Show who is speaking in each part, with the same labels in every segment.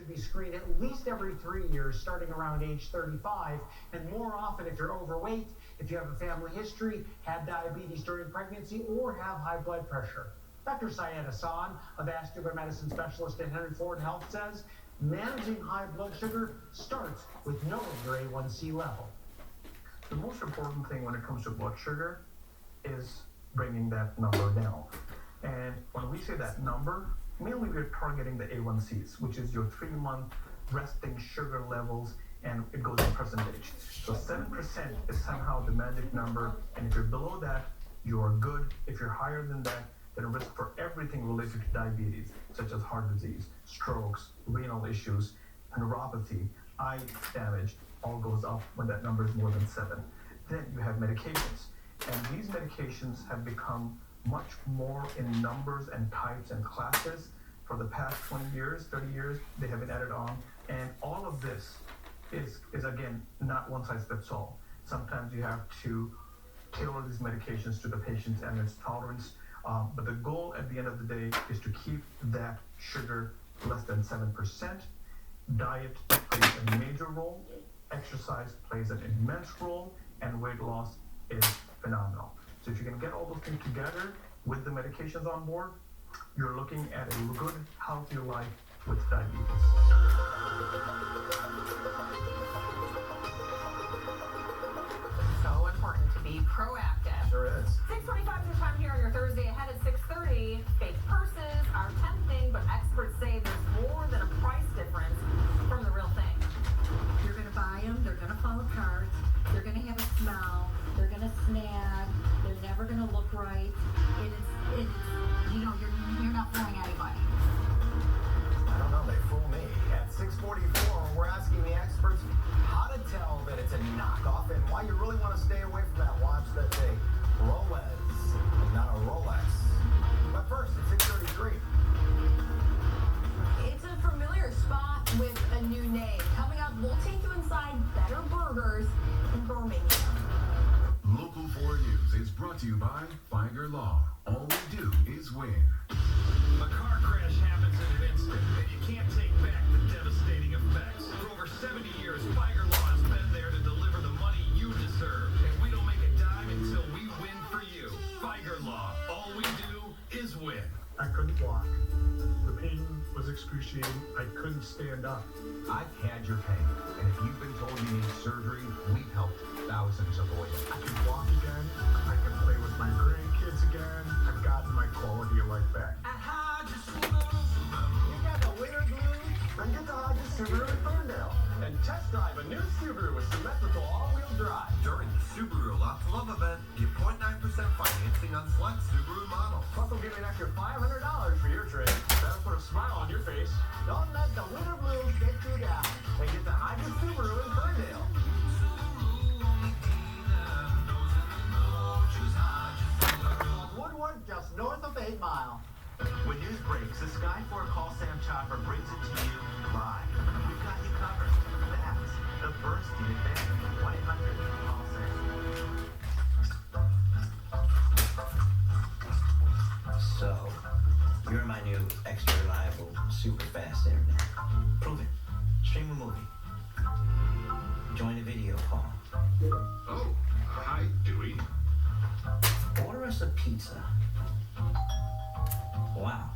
Speaker 1: should be screened at least every 3 years, starting around age 35, and more often if you're overweight, if you have a family history, had diabetes during pregnancy, or have high blood pressure. Dr. Syed Hassan, a vascular medicine specialist at Henry Ford Health, says managing high blood sugar starts with knowing your A1C level.
Speaker 2: The most important thing when it comes to blood sugar is bringing that number down. And when we say that number, mainly we're targeting the A1Cs, which is your 3-month resting sugar levels, and it goes in percentage. So 7% is somehow the magic number, and if you're below that, you are good. If you're higher than that, then risk for everything related to diabetes, such as heart disease, strokes, renal issues, neuropathy, eye damage, all goes up when that number is more than 7. Then you have medications, and these medications have become much more in numbers and types and classes. For the past 20 years, 30 years, they have been added on, and all of this is again, not one size fits all. Sometimes you have to tailor these medications to the patient and its tolerance, but the goal at the end of the day is to keep that sugar less than 7%. Diet plays a major role, exercise plays an immense role, and weight loss is phenomenal. So if you can get all those things together with the medications on board, you're looking at a good, healthy life with diabetes.
Speaker 3: So important to be proactive.
Speaker 2: Sure is.
Speaker 3: 6:25 is your time here on your Thursday ahead at 6:30. Fake purses are tempting, but experts say there's more than a price difference from the real thing.
Speaker 4: You're going to buy them, they're going to fall apart, they're going to have a smell, they're going to snag, they're never going to look right, and it's you're not fooling anybody.
Speaker 5: I don't know, they fool me. At 6:44, we're asking the experts how to tell that it's a knockoff and why you really want to stay away from that watch that's a Rolex and not a Rolex. But first, at 6:33.
Speaker 6: It's a familiar spot with a new name. Coming up, we'll take you inside Better Burgers in Birmingham.
Speaker 7: Local 4 News is brought to you by Feiger Law. All we do is win.
Speaker 8: A car crash happens in an instant, and you can't take back the devastating effects. For over 70 years, Feiger Law has been there to deliver the money you deserve, and we don't make a dime until we win for you. Feiger Law. All we do is win.
Speaker 9: I couldn't walk. The pain was excruciating. I couldn't stand up.
Speaker 5: I've had your pain, and if you've been told you need surgery, we've helped thousands avoid it.
Speaker 9: I can walk again. I can play with my grandkids again. I've gotten my quality of life back.
Speaker 5: You got the winter blues? Then get the Hodges Subaru in Ferndale and test drive a new Subaru with symmetrical all-wheel drive.
Speaker 10: During the Subaru Lots of Love event, get 0.9% financing on select Subaru models.
Speaker 5: Plus, we'll give you an extra $500 for your trade.
Speaker 9: That'll put a smile on your face.
Speaker 5: Don't let the winter blues get you down. And get the Hodges Subaru in Ferndale. Woodward, just north of 8 Mile.
Speaker 10: When news breaks, the Skyfork Call Sam Chopper brings it to you live. We've got you covered. That's the Bernstein Advantage. 1-800-CALL SAM.
Speaker 11: So, you're my new extra reliable, super fast internet. Prove it. Stream a movie. Join a video call.
Speaker 7: Oh, hi, Dewey.
Speaker 11: Order us a pizza. Wow,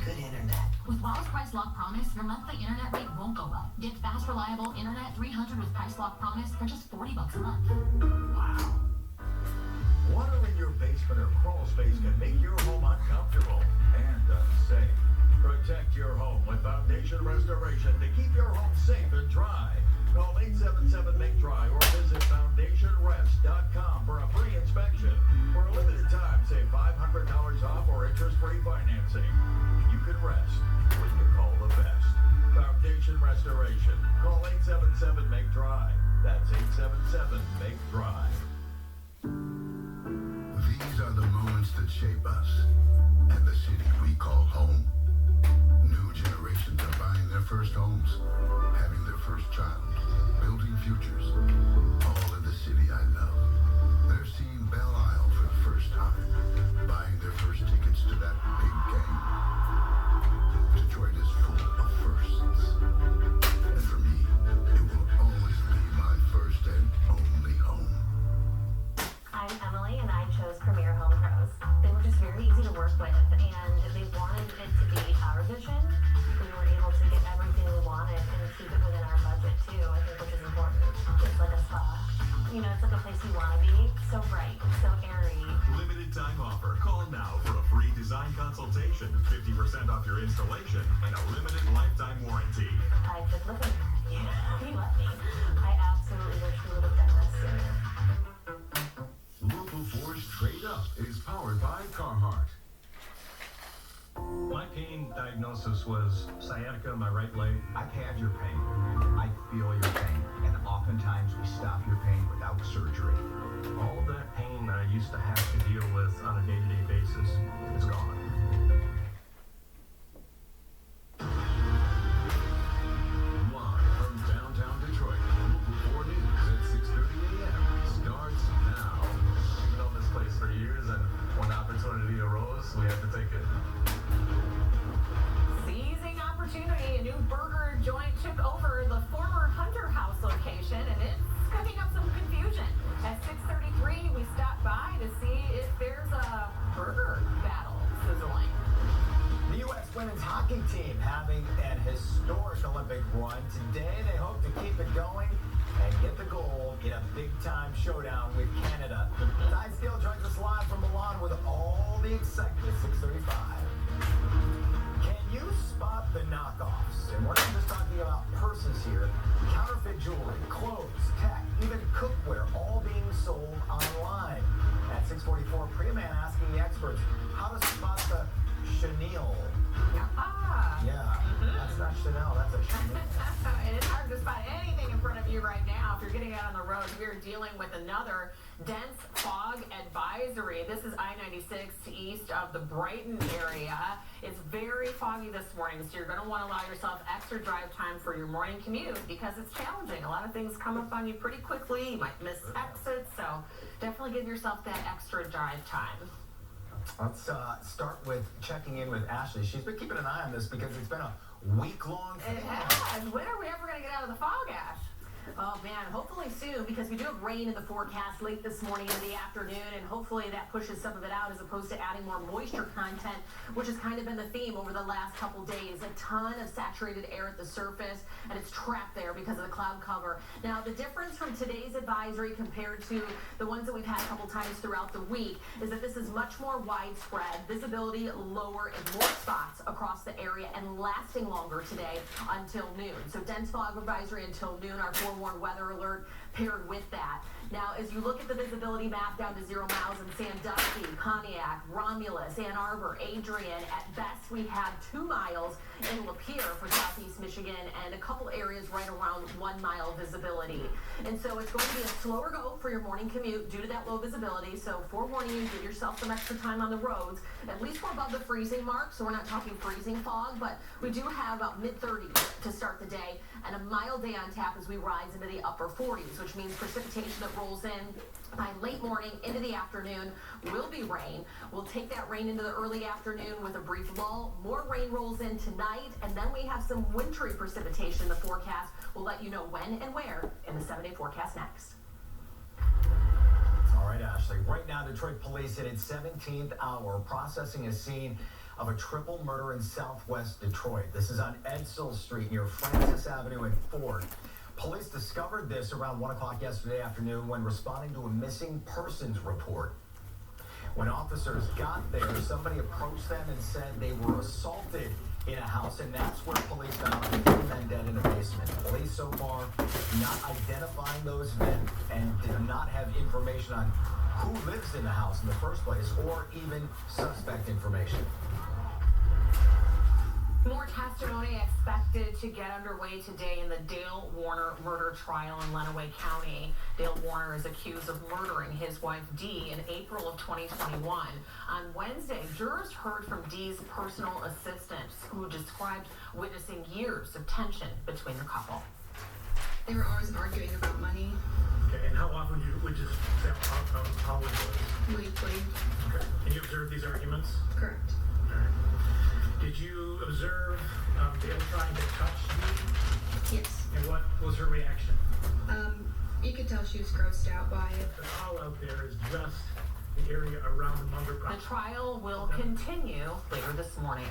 Speaker 11: good internet.
Speaker 12: With Wow's Price Lock Promise, your monthly internet rate won't go up. Get fast, reliable internet 300 with Price Lock Promise for just $40 a month.
Speaker 11: Wow.
Speaker 5: Water in your basement or crawl space can make your home uncomfortable and unsafe. Protect your home with Foundation Restoration to keep your home safe and dry. Call 877-MAKE-DRY or visit FoundationRest.com for a free inspection. For a limited time, save $500 off or interest-free financing. You can rest when you call the best. Foundation Restoration. Call 877-MAKE-DRY. That's 877-MAKE-DRY.
Speaker 7: These are the moments that shape us and the city we call home. New generations are buying their first homes, having their first child, building futures, all in the city I love. They're seeing Belle Isle for the first time, buying their first tickets to that big game. Detroit is full of firsts.
Speaker 3: place you want to be. So bright, so airy.
Speaker 5: Limited time offer. Call now for a free design consultation, 50% off your installation, and a limited lifetime warranty.
Speaker 3: I could live in that. Yeah, you let me. I absolutely wish we would have done this sooner.
Speaker 5: Local 4's Trade Up is powered by Carhartt.
Speaker 8: My pain diagnosis was sciatica in my right leg.
Speaker 5: I've had your pain. I feel your pain. And oftentimes we stop your pain without surgery.
Speaker 8: All of that pain that I used to have to deal with on a day-to-day basis is gone.
Speaker 5: Live from downtown Detroit, Local 4 News at 6:30 a.m. starts now.
Speaker 8: I've known this place for years, and when the opportunity arose, we had to take it.
Speaker 3: Seizing opportunity, a new burger joint took over the former Hunter House location, and it's cooking up some confusion. At 6:33, we stopped by to see if there's a burger battle sizzling.
Speaker 13: The U.S. women's hockey team having an historic Olympic run. Today, they hope to keep it going and get the gold in a big-time showdown with Canada. Ty Steele joins us live from Milan with all the excitement at 6:35. Can you spot the knockoffs? And we're not just talking about purses here. Counterfeit jewelry, clothes, tech, even cookware, all being sold online. At 6:44, Priyaman asking the experts how to spot the chenille. Yeah, that's not Chanel, that's a chenille.
Speaker 3: And it's hard to spot anything in front of you right now. If you're getting out on the road, we are dealing with another dense fog advisory. This is I-96 east of the Brighton area. It's very foggy this morning, so you're going to want to allow yourself extra drive time for your morning commute because it's challenging. A lot of things come up on you pretty quickly. You might miss exits, so definitely give yourself that extra drive time.
Speaker 13: Let's start with checking in with Ashley. She's been keeping an eye on this because it's been a week-long thing.
Speaker 3: It has. When are we ever going to get out of the fog, Ash?
Speaker 14: Oh man, hopefully soon, because we do have rain in the forecast late this morning into the afternoon, and hopefully that pushes some of it out as opposed to adding more moisture content, which has kind of been the theme over the last couple days. A ton of saturated air at the surface, and it's trapped there because of the cloud cover. Now, the difference from today's advisory compared to the ones that we've had a couple times throughout the week is that this is much more widespread, visibility lower in more spots across the area, and lasting longer today until noon. So dense fog advisory until noon, our forewarned weather alert paired with that. Now, as you look at the visibility map down to 0 miles in Sandusky, Pontiac, Romulus, Ann Arbor, Adrian, at best we have 2 miles in Lapeer for southeast Michigan and a couple areas right around 1 mile visibility. And so it's going to be a slower go for your morning commute due to that low visibility. So forewarning you, give yourself some extra time on the roads. At least we're above the freezing mark, so we're not talking freezing fog, but we do have about mid-30s to start the day and a mild day on tap as we rise into the upper 40s, which means precipitation that rolls in by late morning into the afternoon will be rain. We'll take that rain into the early afternoon with a brief lull. More rain rolls in tonight, and then we have some wintry precipitation in the forecast. We'll let you know when and where in the 7-day forecast next.
Speaker 13: All right, Ashley. Right now, Detroit police in its 17th hour processing a scene of a triple murder in southwest Detroit. This is on Edsel Street near Francis Avenue and Ford. Police discovered this around 1 o'clock yesterday afternoon when responding to a missing persons report. When officers got there, somebody approached them and said they were assaulted in a house, and that's where police found 3 men dead in a basement. Police so far not identifying those men and did not have information on who lives in the house in the first place or even suspect information.
Speaker 3: More testimony expected to get underway today in the Dale Warner murder trial in Lenawee County. Dale Warner is accused of murdering his wife Dee in April of 2021. On Wednesday, jurors heard from Dee's personal assistant, who described witnessing years of tension between the couple.
Speaker 15: They were always arguing about money.
Speaker 9: Okay, and how often would you say how it was?
Speaker 15: Weekly.
Speaker 9: Okay. And you observed these arguments?
Speaker 15: Correct.
Speaker 9: All right. Did you observe Dale trying to touch you?
Speaker 15: Yes.
Speaker 9: And what was her reaction?
Speaker 15: You could tell she was grossed out by it.
Speaker 9: The all out there is just the area around the Munger property.
Speaker 3: The trial will continue later this morning.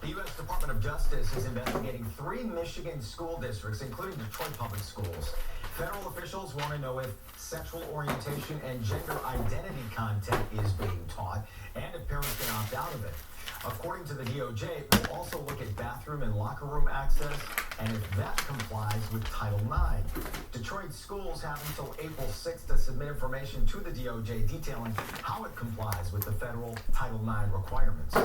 Speaker 13: The U.S. Department of Justice is investigating 3 Michigan school districts, including Detroit Public Schools. Federal officials want to know if sexual orientation and gender identity content is being taught and if parents can opt out of it. According to the DOJ, we'll also look at bathroom and locker room access and if that complies with Title IX. Detroit schools have until April 6th to submit information to the DOJ detailing how it complies with the federal Title IX requirements.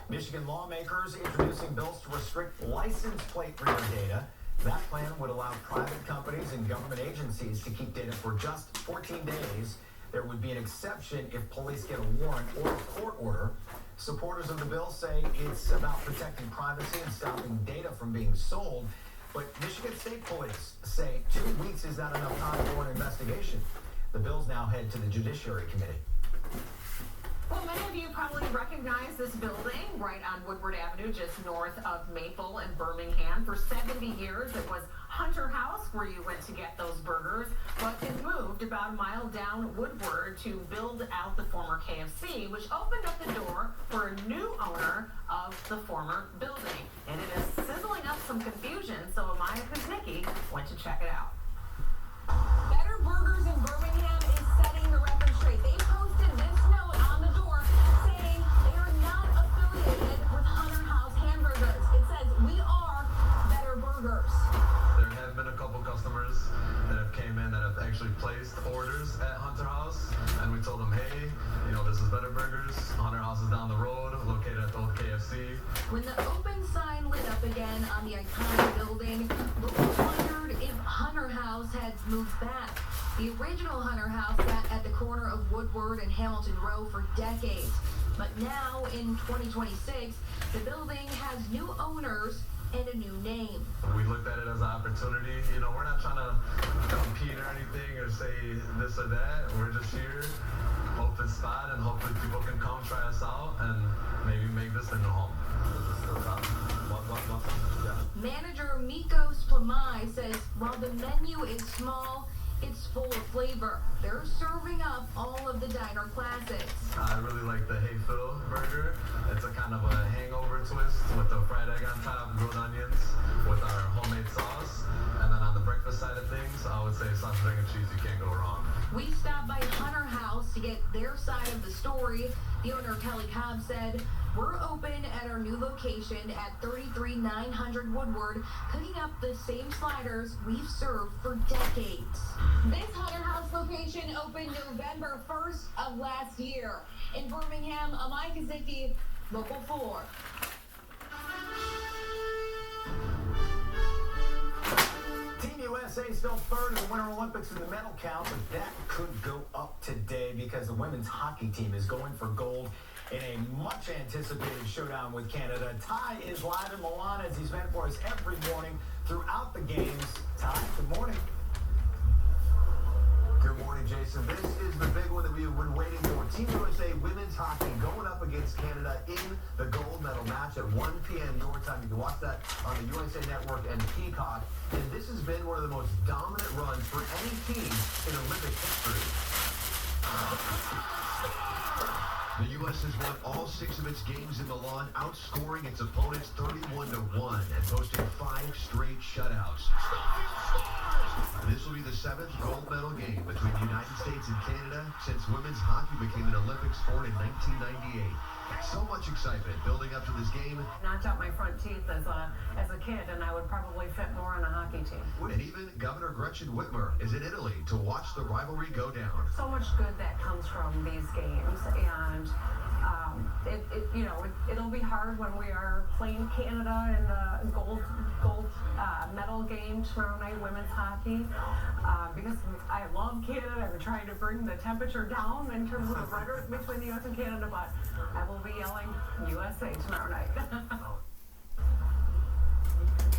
Speaker 13: Michigan lawmakers introducing bills to restrict license plate reader data. That plan would allow private companies and government agencies to keep data for just 14 days. There would be an exception if police get a warrant or a court order. Supporters of the bill say it's about protecting privacy and stopping data from being sold. But Michigan State Police say 2 weeks is not enough time for an investigation. The bill's now head to the Judiciary Committee.
Speaker 3: Well, many of you probably recognize this building right on Woodward Avenue, just north of Maple and Birmingham. For 70 years, it was Hunter House, where you went to get those burgers, but it moved about a mile down Woodward to build out the former KFC, which opened up the door for a new owner of the former building. And it is sizzling up some confusion, so Amaya Kuznicki went to check it out.
Speaker 6: Better Burgers in Birmingham is setting the record straight. They posted this note on the door saying they are not affiliated with Hunter House Hamburgers. It says, "We are Better Burgers."
Speaker 16: There have been a couple customers that have came in that have actually placed orders at Hunter House, and we told them, hey, this is Better Burgers. Hunter House is down the road, located at the old KFC.
Speaker 4: When the open sign lit up again on the iconic building, locals wondered if Hunter House had moved back. The original Hunter House sat at the corner of Woodward and Hamilton Row for decades. But now, in 2026, the building has new owners and a new name.
Speaker 16: We looked at it as an opportunity. We're not trying to compete or anything or say this or that. We're just here, open spot, and hopefully people can come try us out and maybe make this their new home.
Speaker 4: Manager Mikos Plamai says while the menu is small, it's full of flavor. They're serving up all of the diner classics.
Speaker 16: I really like the Hey Phil burger. It's a kind of a hangover twist with the fried egg on top, grilled onions, with our homemade sauce. And then on the breakfast side of things, I would say sausage, egg, and cheese. You can't go wrong.
Speaker 4: We stopped by Hunter House to get their side of the story. The owner, Kelly Cobb, said, "We're open at our new location at 33900 Woodward, cooking up the same sliders we've served for decades."
Speaker 6: This Hunter House location opened November 1st of last year. In Birmingham, Amaya Kuznicki, Local 4.
Speaker 13: Team USA still third in the Winter Olympics in the medal count, but that could go up today because the women's hockey team is going for gold in a much anticipated showdown with Canada. Ty is live in Milan as he's been for us every morning throughout the games. Ty, good morning.
Speaker 17: Good morning, Jason. This is the big one that we have been waiting for. Team USA women's hockey going up against Canada in the gold medal match at 1 p.m. your time. You can watch that on the USA Network and Peacock. And this has been one of the most dominant runs for any team in Olympic history.
Speaker 5: The U.S. has won all 6 of its games in Milan, outscoring its opponents 31-1 and posting 5 straight shutouts. This will be the 7th gold medal game between the United States and Canada since women's hockey became an Olympic sport in 1998. So much excitement building up to this game.
Speaker 3: Knocked out my front teeth as a kid, and I would probably fit more on a hockey team.
Speaker 5: And even Governor Gretchen Whitmer is in Italy to watch the rivalry go down.
Speaker 3: So much good that comes from these games, and it'll be hard when we are playing Canada in the gold medal game tomorrow night, women's hockey, because I love Canada. I've been trying to bring the temperature down in terms of the rhetoric between the U.S. and Canada, but I will be yelling USA tomorrow night.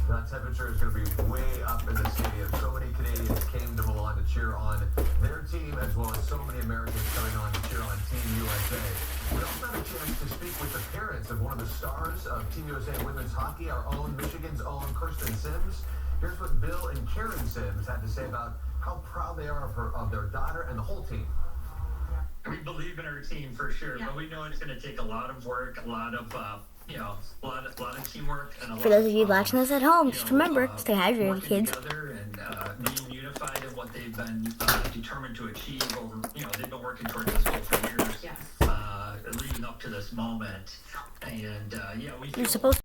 Speaker 17: That temperature is going to be way up in the stadium. So many Canadians came to Milan to cheer on their team, as well as so many Americans coming on to cheer on Team USA. We also had a chance to speak with the parents of one of the stars of Team USA women's hockey, our own Michigan's own Kirsten Sims. Here's what Bill and Karen Sims had to say about how proud they are of their daughter and the whole team.
Speaker 18: We believe in our team for sure, but we know it's going to take a lot of work, a lot of you know, a lot of teamwork and a lot
Speaker 19: For those of you
Speaker 18: of,
Speaker 19: watching this at home,
Speaker 18: you
Speaker 19: just
Speaker 18: know,
Speaker 19: remember, stay hydrated,
Speaker 18: working
Speaker 19: kids.
Speaker 18: together and being unified in what they've been determined to achieve over, you know, they've been working towards this goal for years, leading up to this moment. And yeah, we
Speaker 19: You're
Speaker 18: feel
Speaker 19: supposed